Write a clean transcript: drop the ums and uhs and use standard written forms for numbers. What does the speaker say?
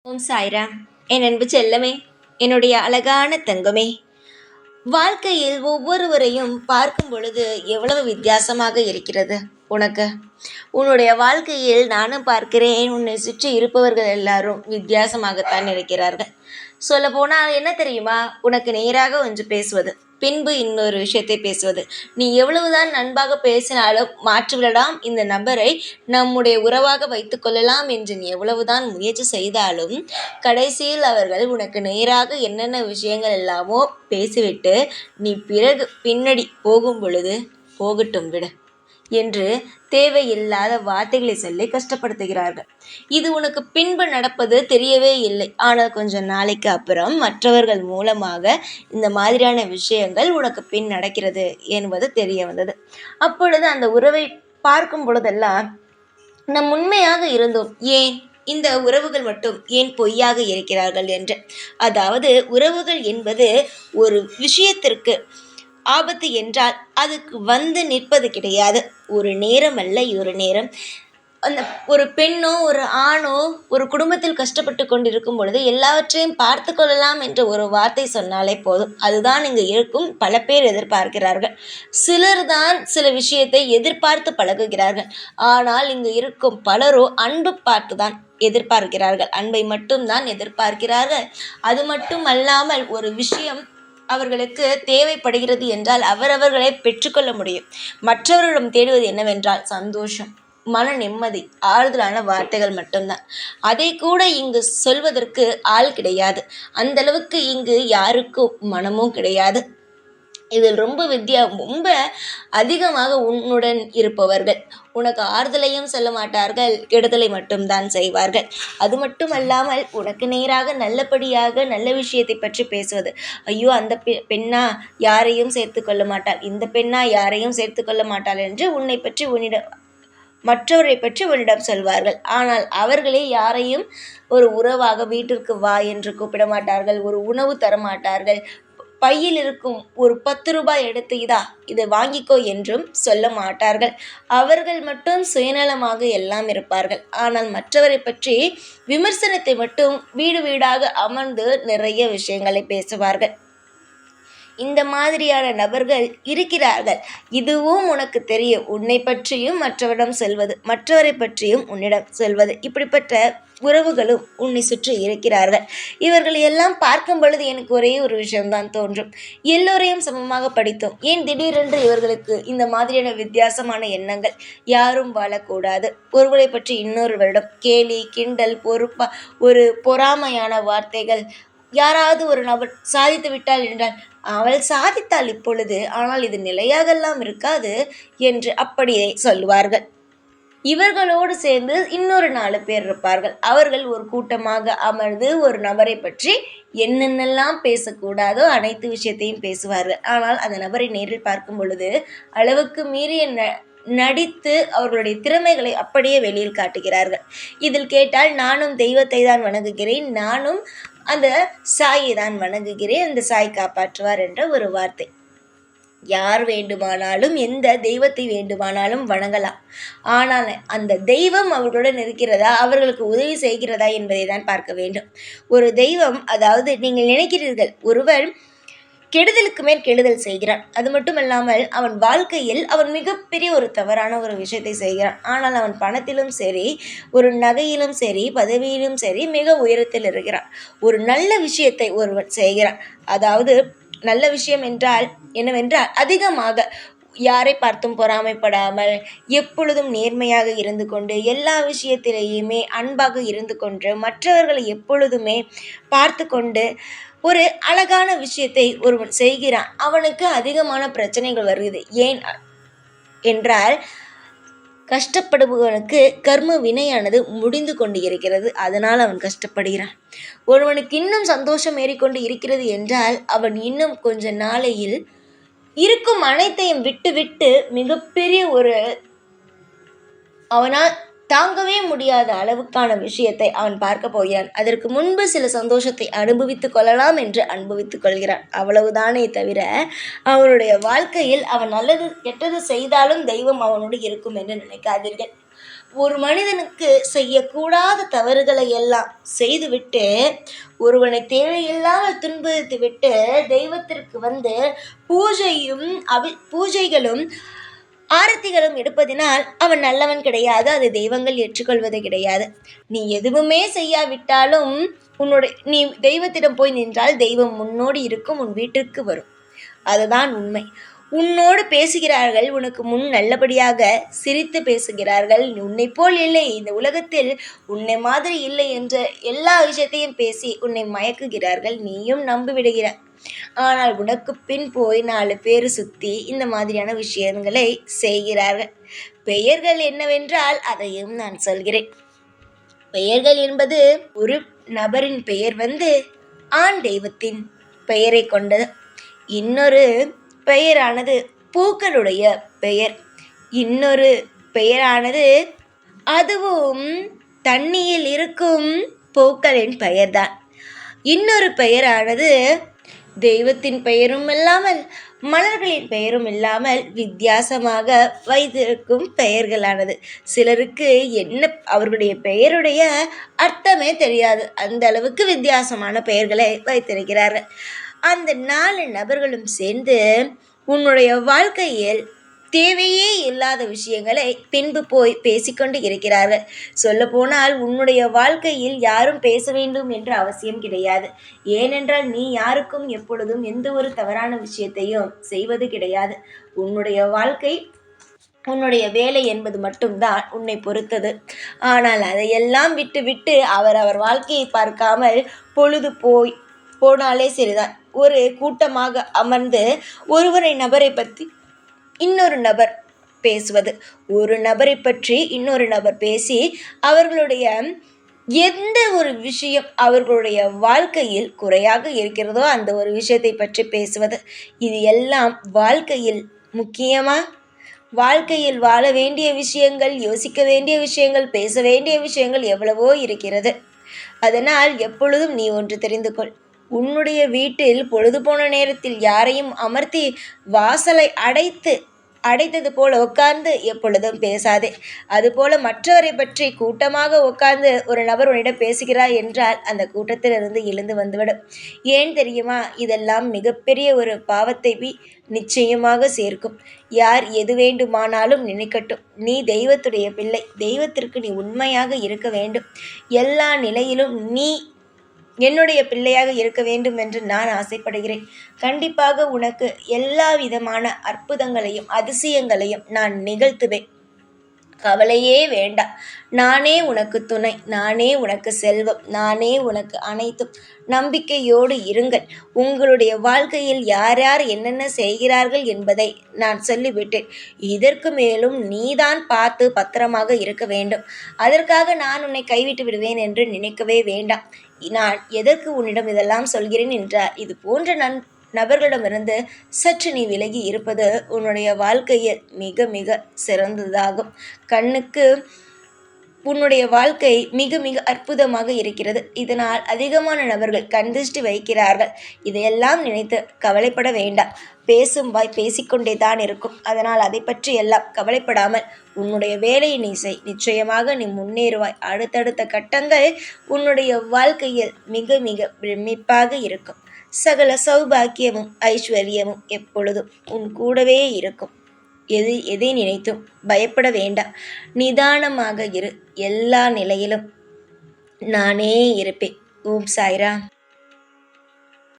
ஓம் சாய்ராம். என் அன்பு செல்லமே, என்னுடைய அழகான தங்கமே, வாழ்க்கையில் ஒவ்வொருவரையும் பார்க்கும் பொழுது எவ்வளவு வித்தியாசமாக இருக்கிறது உனக்கு. உன்னுடைய வாழ்க்கையில் நானும் பார்க்கிறேன், உன்னை சுற்றி இருப்பவர்கள் எல்லாரும் வித்தியாசமாகத்தான் இருக்கிறார்கள். சொல்ல போனால் என்ன தெரியுமா, உனக்கு நேராக ஒன்று பேசுவது, பின்பு இன்னொரு விஷயத்தை பேசுவது. நீ எவ்வளவுதான் நண்பாக பேசினாலும் மாற்றிவிடலாம், இந்த நபரை நம்முடைய உறவாக வைத்து கொள்ளலாம் என்று நீ எவ்வளவுதான் முயற்சி செய்தாலும் கடைசியில் அவர்கள் உனக்கு நேராக என்னென்ன விஷயங்கள் எல்லாமோ பேசிவிட்டு நீ பிறகு பின்னாடி போகும் பொழுது போகட்டும் விடு என்று தேவையில்லாத வார்த்தைகளை சொல்லி கஷ்டப்படுத்துகிறார்கள். இது உனக்கு பின்பு நடப்பது தெரியவே இல்லை. ஆனால் கொஞ்சம் நாளைக்கு அப்புறம் மற்றவர்கள் மூலமாக இந்த மாதிரியான விஷயங்கள் உனக்கு பின் நடக்கிறது என்பது தெரிய வந்தது. அப்பொழுது அந்த உறவை பார்க்கும் பொழுதெல்லாம் நம் உண்மையாக இருந்தோம், ஏன் இந்த உறவுகள் மட்டும் ஏன் பொய்யாக இருக்கிறார்கள் என்று. அதாவது உறவுகள் என்பது ஒரு விஷயத்திற்கு ஆபத்து என்றால் அதுக்கு வந்து நிற்பது கிடையாது. ஒரு நேரம் அல்ல, ஒரு நேரம் அந்த ஒரு பெண்ணோ ஒரு ஆணோ ஒரு குடும்பத்தில் கஷ்டப்பட்டு கொண்டிருக்கும் பொழுது எல்லாவற்றையும் பார்த்து கொள்ளலாம் என்ற ஒரு வார்த்தை சொன்னாலே போதும். அதுதான் இங்கு இருக்கும் பல பேர் எதிர்பார்க்கிறார்கள். சிலர் தான் சில விஷயத்தை எதிர்பார்த்து பழகுகிறார்கள். ஆனால் இங்கு இருக்கும் பலரோ அன்பு பார்த்து தான் எதிர்பார்க்கிறார்கள். அன்பை மட்டும்தான் எதிர்பார்க்கிறார்கள். அது மட்டும் அல்லாமல் ஒரு விஷயம் அவர்களுக்கு தேவைப்படுகிறது என்றால் அவரவர்களை பெற்றுக்கொள்ள முடியும். மற்றவர்களிடம் தேடுவது என்னவென்றால் சந்தோஷம், மன நிம்மதி, ஆறுதலான வார்த்தைகள் மட்டும்தான். அதை கூட இங்கு சொல்வதற்கு ஆள் கிடையாது. அந்த அளவுக்கு இங்கு யாருக்கும் மனமும் கிடையாது. இதில் ரொம்ப அதிகமாக உன்னுடன் இருப்பவர்கள் உனக்கு ஆறுதலையும் சொல்ல மாட்டார்கள், கெடுதலை மட்டும்தான் செய்வார்கள். அது மட்டும் அல்லாமல் உனக்கு நேராக நல்லபடியாக நல்ல விஷயத்தை பற்றி பேசுவது, ஐயோ அந்த பெண்ணா யாரையும் சேர்த்து கொள்ள மாட்டாள், இந்த பெண்ணா யாரையும் சேர்த்து கொள்ள மாட்டாள் என்று உன்னை பற்றி மற்றவரை பற்றி உன்னிடம் சொல்வார்கள். ஆனால் அவர்களே யாரையும் ஒரு உறவாக வீட்டிற்கு வா என்று கூப்பிட மாட்டார்கள், ஒரு உணவு தர மாட்டார்கள், பையில் இருக்கும் ஒரு 10 ரூபாய் எடுத்து இதை வாங்கிக்கோ என்றும் சொல்ல மாட்டார்கள். அவர்கள் மட்டும் சுயநலமாக எல்லாம் இருப்பார்கள். ஆனால் மற்றவரை பற்றி விமர்சனத்தை மட்டும் வீடு வீடாக அமர்ந்து நிறைய விஷயங்களை பேசுவார்கள். இந்த மாதிரியான நபர்கள் இருக்கிறார்கள். இதுவும் உனக்கு தெரியும். உன்னை பற்றியும் மற்றவரிடம் சொல்வது, மற்றவரை பற்றியும் உன்னிடம் சொல்வது, இப்படிப்பட்ட உறவுகளும் உன்னை சுற்றி இருக்கிறார்கள். இவர்கள் எல்லாம் பார்க்கும் பொழுது எனக்கு ஒரே ஒரு விஷயம்தான் தோன்றும், எல்லோரையும் சமமாக படித்தோம், ஏன் திடீரென்று இவர்களுக்கு இந்த மாதிரியான வித்தியாசமான எண்ணங்கள்? யாரும் வாழக்கூடாது. ஒருவரை பற்றி இன்னொருவரிடம் கேலி கிண்டல், ஒரு பொறாமையான வார்த்தைகள். யாராவது ஒரு நபர் சாதித்து விட்டாள் என்றால், அவள் சாதித்தாள் இப்பொழுது, ஆனால் இது நிலையாகலாம் இருக்காது என்று அப்படியே சொல்வார்கள். இவர்களோடு சேர்ந்து இன்னொரு 4 பேர் இருப்பார்கள். அவர்கள் ஒரு கூட்டமாக அமர்ந்து ஒரு நபரை பற்றி என்னென்னலாம் பேசக்கூடாதோ அனைத்து விஷயத்தையும் பேசுவார்கள். ஆனால் அந்த நபரை நேரில் பார்க்கும் பொழுது அளவுக்கு மீறிய நடித்து அவர்களுடைய திறமைகளை அப்படியே வெளியில் காட்டுகிறார்கள். இதில் கேட்டால், நானும் தெய்வத்தை தான் வணங்குகிறேன், நானும் அந்த சாயை தான் வணங்குகிறேன், அந்த சாய் காப்பாற்றுவார் என்ற ஒரு வார்த்தை. யார் வேண்டுமானாலும் எந்த தெய்வத்தை வேண்டுமானாலும் வணங்கலாம். ஆனால் அந்த தெய்வம் அவர்களுடன் இருக்கிறதா, அவர்களுக்கு உதவி செய்கிறதா என்பதை தான் பார்க்க வேண்டும். ஒரு தெய்வம், அதாவது நீங்கள் நினைக்கிறீர்கள் ஒருவர் கெடுதலுக்கு மேல் கெடுதல் செய்கிறான், அது மட்டுமல்லாமல் அவன் வாழ்க்கையில் அவன் மிகப்பெரிய ஒரு தவறான ஒரு விஷயத்தை செய்கிறான். ஆனால் அவன் பணத்திலும் சரி, ஒரு நகையிலும் சரி, பதவியிலும் சரி மிக உயரத்தில் இருக்கிறான். ஒரு நல்ல விஷயத்தை ஒருவன் செய்கிறான். அதாவது நல்ல விஷயம் என்றால் என்னவென்றால், அதிகமாக யாரை பார்த்தும் பொறாமைப்படாமல் எப்பொழுதும் நேர்மையாக இருந்து கொண்டு எல்லா விஷயத்திலேயுமே அன்பாக இருந்து கொண்டு மற்றவர்களை எப்பொழுதுமே பார்த்து கொண்டு ஒரு அழகான விஷயத்தை ஒருவன் செய்கிறான். அவனுக்கு அதிகமான பிரச்சனைகள் வருகிறது. ஏன் என்றால், கஷ்டப்படுபவனுக்கு கர்ம வினையானது முடிந்து கொண்டு இருக்கிறது. அதனால் அவன் கஷ்டப்படுகிறான். ஒருவனுக்கு இன்னும் சந்தோஷம் ஏறிக்கொண்டு இருக்கிறது என்றால், அவன் இன்னும் கொஞ்ச நாளையில் இருக்கும் அனைத்தையும் விட்டு மிகப்பெரிய ஒரு அவனால் தாங்கவே முடியாத அளவுக்கான விஷயத்தை அவன் பார்க்க போகிறான். அதற்கு முன்பு சில சந்தோஷத்தை அனுபவித்துக் கொள்ளலாம் என்று அனுபவித்துக் கொள்கிறான். அவ்வளவுதானே தவிர அவனுடைய வாழ்க்கையில் அவன் நல்லது கெட்டது செய்தாலும் தெய்வம் அவனோடு இருக்கும் என்று நினைக்காதீர்கள். ஒரு மனிதனுக்கு செய்யக்கூடாத தவறுகளை எல்லாம் செய்துவிட்டு ஒருவனை தேவையில்லாமல் துன்புறுத்தி விட்டு தெய்வத்திற்கு வந்து பூஜைகளும் ஆரத்திகளும் எடுப்பதினால் அவன் நல்லவன் கிடையாது. அது தெய்வங்கள் ஏற்றுக்கொள்வது கிடையாது. நீ எதுவுமே செய்யாவிட்டாலும் நீ தெய்வத்திடம் போய் நின்றால் தெய்வம் முன்னோடி இருக்கும், உன் வீட்டிற்கு வரும். அதுதான் உண்மை. உன்னோடு பேசுகிறார்கள், உனக்கு முன் நல்லபடியாக சிரித்து பேசுகிறார்கள். உன்னை போல் இல்லை இந்த உலகத்தில், உன்னை மாதிரி இல்லை என்ற எல்லா விஷயத்தையும் பேசி உன்னை மயக்குகிறார்கள். நீயும் நம்பி விடுகிறாய். ஆனால் உனக்கு பின் போய் 4 பேர் சுற்றி இந்த மாதிரியான விஷயங்களை செய்கிறார்கள். பெயர்கள் என்னவென்றால் அதையும் நான் சொல்கிறேன். பெயர்கள் என்பது ஒரு நபரின் பெயர் வந்து ஆண் தெய்வத்தின் பெயரை கொண்டது. இன்னொரு பெயரானது பூக்களுடைய பெயர். இன்னொரு பெயரானது அதுவும் தண்ணியில் இருக்கும் பூக்களின் பெயர்தான். இன்னொரு பெயரானது தெய்வத்தின் பெயரும் இல்லாமல் மலர்களின் பெயரும் இல்லாமல் வித்தியாசமாக வைத்திருக்கும் பெயர்களானது. சிலருக்கு என்ன அவர்களுடைய பெயருடைய அர்த்தமே தெரியாது, அந்த அளவுக்கு வித்தியாசமான பெயர்களை வைத்திருக்கிறார்கள். அந்த 4 நபர்களும் சேர்ந்து உன்னுடைய வாழ்க்கையில் தேவையே இல்லாத விஷயங்களை பின்பு போய் பேசிக்கொண்டு இருக்கிறார்கள். சொல்லப்போனால் உன்னுடைய வாழ்க்கையில் யாரும் பேச வேண்டும் என்ற அவசியம் கிடையாது. ஏனென்றால் நீ யாருக்கும் எப்பொழுதும் எந்த ஒரு தவறான விஷயத்தையும் செய்வது கிடையாது. உன்னுடைய வாழ்க்கை, உன்னுடைய வேலை என்பது மட்டும்தான் உன்னை பொறுத்தது. ஆனால் அதையெல்லாம் விட்டு அவர் வாழ்க்கையை பார்க்காமல் பொழுது போனாலே சரிதான். ஒரு கூட்டமாக அமர்ந்து ஒருவரை நபரை பற்றி இன்னொரு நபர் பேசுவது, ஒரு நபரை பற்றி இன்னொரு நபர் பேசி அவர்களுடைய எந்த ஒரு விஷயம் அவர்களுடைய வாழ்க்கையில் குறையாக இருக்கிறதோ அந்த ஒரு விஷயத்தை பற்றி பேசுவது, இது எல்லாம் வாழ்க்கையில் முக்கியமா? வாழ்க்கையில் வாழ வேண்டிய விஷயங்கள், யோசிக்க வேண்டிய விஷயங்கள், பேச வேண்டிய விஷயங்கள் எவ்வளவோ இருக்கிறது. அதனால் எப்பொழுதும் நீ ஒன்று தெரிந்து கொள். உன்னுடைய வீட்டில் பொழுது போன நேரத்தில் யாரையும் அமர்த்தி வாசலை அடைத்தது போல உட்கார்ந்து எப்பொழுதும் பேசாதே. அதுபோல மற்றவரை பற்றி கூட்டமாக உட்கார்ந்து ஒரு நபர் உன்னிடம் பேசுகிறார் என்றால் அந்த கூட்டத்திலிருந்து எழுந்து வந்துவிடும். ஏன் தெரியுமா? இதெல்லாம் மிகப்பெரிய ஒரு பாவத்தை நிச்சயமாக சேர்க்கும். யார் எது வேண்டுமானாலும் நினைக்கட்டும், நீ தெய்வத்துடைய பிள்ளை. தெய்வத்திற்கு நீ உண்மையாக இருக்க வேண்டும். எல்லா நிலையிலும் நீ என்னுடைய பிள்ளையாக இருக்க வேண்டும் என்று நான் ஆசைப்படுகிறேன். கண்டிப்பாக உனக்கு எல்லா விதமான அற்புதங்களையும் அதிசயங்களையும் நான் நிகழ்த்துவேன். கவலையே வேண்டாம். நானே உனக்கு துணை, நானே உனக்கு செல்வம், நானே உனக்கு அனைத்தும். நம்பிக்கையோடு இருங்கள். உங்களுடைய வாழ்க்கையில் யார் யார் என்னென்ன செய்கிறார்கள் என்பதை நான் சொல்லிவிட்டேன். இதற்கு மேலும் நீதான் பார்த்து பத்திரமாக இருக்க வேண்டும். அதற்காக நான் உன்னை கைவிட்டு விடுவேன் என்று நினைக்கவே வேண்டாம். நான் எதற்கு உன்னிடம் இதெல்லாம் சொல்கிறேன் என்றால், இது போன்ற நபர்களிடமிருந்து சற்று நீ விலகி இருப்பது உன்னுடைய வாழ்க்கையில் மிக மிக சிறந்ததாகும். கண்ணுக்கு உன்னுடைய வாழ்க்கை மிக மிக அற்புதமாக இருக்கிறது. இதனால் அதிகமான நபர்கள் கண்திஷ்டி வைக்கிறார்கள். இதையெல்லாம் நினைத்து கவலைப்பட வேண்டாம். பேசும் வாய் பேசிக்கொண்டே தான் இருக்கும். அதனால் அதை பற்றி எல்லாம் கவலைப்படாமல் உன்னுடைய வேலையை நீ செய். நிச்சயமாக நீ முன்னேறுவாய். அடுத்தடுத்த கட்டங்கள் உன்னுடைய வாழ்க்கையில் மிக மிக பிரமிப்பாக இருக்கும். சகல சௌபாக்கியமும் ஐஸ்வர்யமும் எப்பொழுதும் உன் கூடவே இருக்கும். எதை நினைத்தும் பயப்பட வேண்டாம். நிதானமாக இரு. எல்லா நிலையிலும் நானே இருப்பேன். ஓம் சாய்ராம்.